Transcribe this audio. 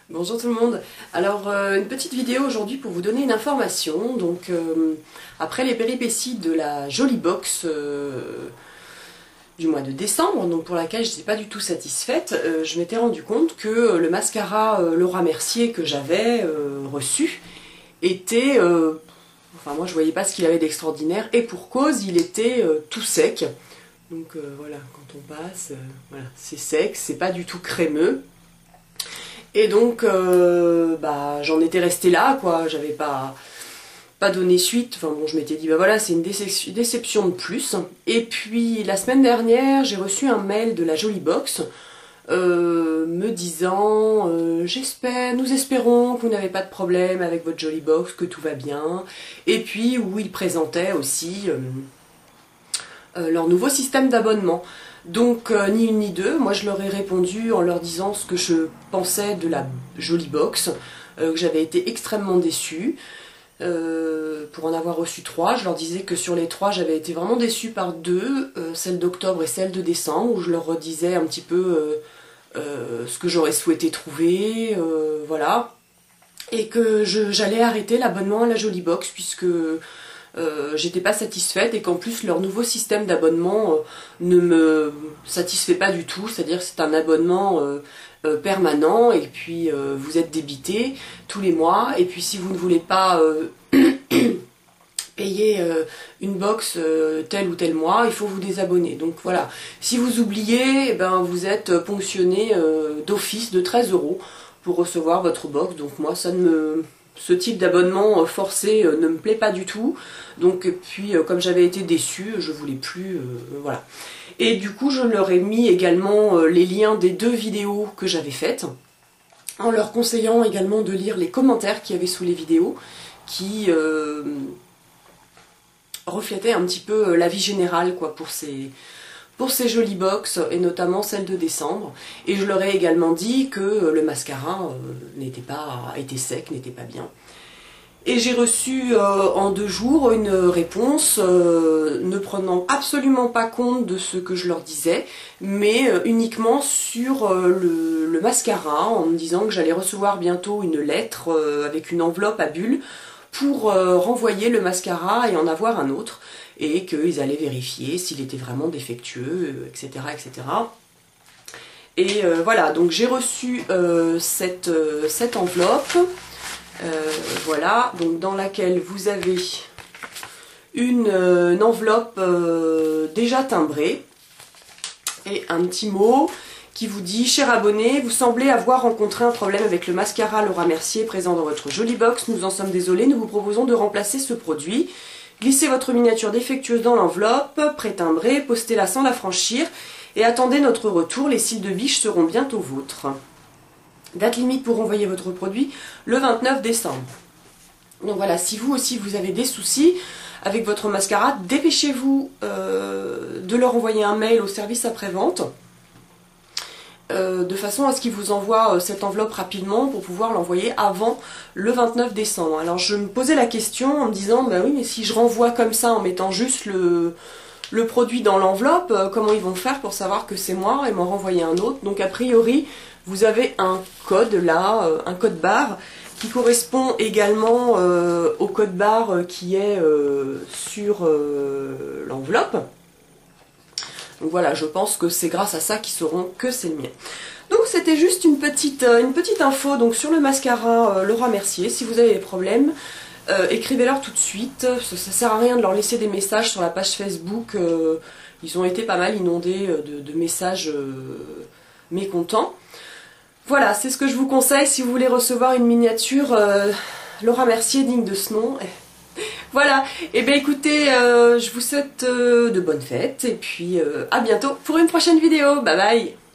Bonjour tout le monde. Alors une petite vidéo aujourd'hui pour vous donner une information. Donc après les péripéties de la Jolie Box du mois de décembre, donc pour laquelle je n'étais pas du tout satisfaite, je m'étais rendu compte que le mascara Laura Mercier que j'avais reçu était, enfin moi je voyais pas ce qu'il avait d'extraordinaire, et pour cause il était tout sec. Donc voilà, quand on passe, voilà, c'est sec, c'est pas du tout crémeux. Et donc, j'en étais restée là, quoi. J'avais pas donné suite. Enfin bon, je m'étais dit, bah voilà, c'est une déception de plus. Et puis, la semaine dernière, j'ai reçu un mail de la Jolie Box me disant, nous espérons que vous n'avez pas de problème avec votre Jolie Box, que tout va bien. Et puis, où ils présentaient aussi leur nouveau système d'abonnement. Donc ni une ni deux, moi je leur ai répondu en leur disant ce que je pensais de la Jolie Box, que j'avais été extrêmement déçue pour en avoir reçu 3. Je leur disais que sur les 3 j'avais été vraiment déçue par 2, celle d'octobre et celle de décembre, où je leur redisais un petit peu ce que j'aurais souhaité trouver, voilà. Et que j'allais arrêter l'abonnement à la Jolie Box puisque j'étais pas satisfaite, et qu'en plus leur nouveau système d'abonnement ne me satisfait pas du tout, c'est-à-dire que c'est un abonnement permanent, et puis vous êtes débité tous les mois, et puis si vous ne voulez pas payer une box tel ou tel mois, il faut vous désabonner. Donc voilà, si vous oubliez, ben, vous êtes ponctionné d'office de 13 € pour recevoir votre box. Donc moi ce type d'abonnement forcé ne me plaît pas du tout. Donc puis comme j'avais été déçue, je voulais plus, voilà. Et du coup je leur ai mis également les liens des 2 vidéos que j'avais faites, en leur conseillant également de lire les commentaires qu'il y avait sous les vidéos, qui reflétaient un petit peu l'avis général, quoi, pour ces jolies box, et notamment celle de décembre. Et je leur ai également dit que le mascara était sec, n'était pas bien. Et j'ai reçu en 2 jours une réponse ne prenant absolument pas compte de ce que je leur disais, mais uniquement sur le mascara, en me disant que j'allais recevoir bientôt une lettre avec une enveloppe à bulles pour renvoyer le mascara et en avoir un autre, et qu'ils allaient vérifier s'il était vraiment défectueux, etc. etc. Et voilà, donc j'ai reçu cette enveloppe, voilà, donc dans laquelle vous avez une enveloppe déjà timbrée, et un petit mot qui vous dit: cher abonné, vous semblez avoir rencontré un problème avec le mascara Laura Mercier présent dans votre Jolie Box. Nous en sommes désolés, nous vous proposons de remplacer ce produit. Glissez votre miniature défectueuse dans l'enveloppe, pré-timbrée, postez-la sans la franchir et attendez notre retour, les cils de biche seront bientôt vôtres. Date limite pour envoyer votre produit, le 29 décembre. Donc voilà, si vous aussi vous avez des soucis avec votre mascara, dépêchez-vous de leur envoyer un mail au service après-vente, de façon à ce qu'ils vous envoient cette enveloppe rapidement pour pouvoir l'envoyer avant le 29 décembre. Alors je me posais la question en me disant, bah oui, mais si je renvoie comme ça en mettant juste le produit dans l'enveloppe, comment ils vont faire pour savoir que c'est moi et m'en renvoyer un autre? Donc a priori, vous avez un code là, un code barre, qui correspond également au code barre qui est sur l'enveloppe. Donc voilà, je pense que c'est grâce à ça qu'ils sauront que c'est le mien. Donc c'était juste une petite info donc sur le mascara Laura Mercier. Si vous avez des problèmes, écrivez-leur tout de suite. Ça sert à rien de leur laisser des messages sur la page Facebook. Ils ont été pas mal inondés de messages mécontents. Voilà, c'est ce que je vous conseille si vous voulez recevoir une miniature Laura Mercier digne de ce nom. Voilà, et bien écoutez, je vous souhaite de bonnes fêtes, et puis à bientôt pour une prochaine vidéo. Bye bye.